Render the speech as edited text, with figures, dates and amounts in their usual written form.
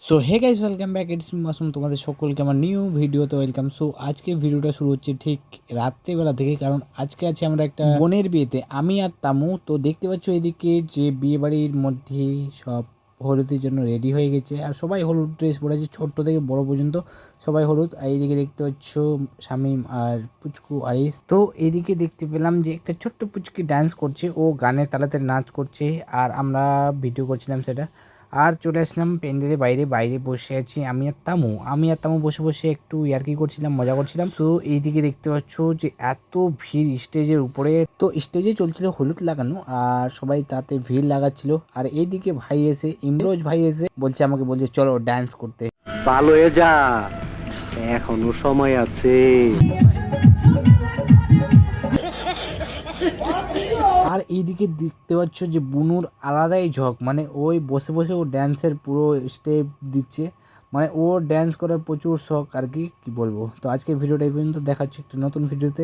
So hey guys, welcome back. It's Masum, তোমাদের সকলকে আমার নিউ ভিডিওতে ওয়েলকাম। সো আজকে ভিডিওটা শুরু হচ্ছে ঠিক রাত্রেবেলা থেকে, কারণ আজকে আছে আমরা একটা বোনের বিয়েতে, আমি আর তামু। তো দেখতে পাচ্ছ এদিকে যে বিয়ে বাড়ির মধ্যে সব হলুদের জন্য রেডি হয়ে গেছে, আর সবাই হলুদ ড্রেস পরেছে, ছোট্ট থেকে বড় পর্যন্ত সবাই হলুদ। আর এইদিকে দেখতে পাচ্ছ শামিম আর পুচকু আরিস। তো এইদিকে দেখতে পেলাম যে একটা ছোট্ট পুচকি ডান্স করছে, ও গানের তালাতে নাচ করছে, আর আমরা ভিডিও করছিলাম সেটা। আর চলে আসলাম প্যান্ডেলের বাইরে। বাইরে বসে আছি আমি আর তামু বসে বসে একটু ইয়ার্কি করছিলাম, মজা করছিলাম। তো এইদিকে দেখতে পাচ্ছ যে এত ভিড় স্টেজের উপরে। তো স্টেজে চলছিল হলুদ লাগানো, আর সবাই তাতে ভিড় লাগাচ্ছিল। আর এইদিকে ভাই এসে, ইমরোজ ভাই এসে বলছে চলো ডান্স করতে। ভালো হয়ে যা, এখনো সময় আছে। আর এইদিকে দেখতে পাচ্ছ যে বুনুর আলাদাই ঝোঁক, মানে ওই বসে বসে ও ড্যান্সের পুরো স্টেপ দিচ্ছে, মানে ও ড্যান্স করার প্রচুর শখ আর কি বলবো। তো আজকে ভিডিওটা এই পর্যন্ত, দেখাচ্ছি একটা নতুন ভিডিওতে।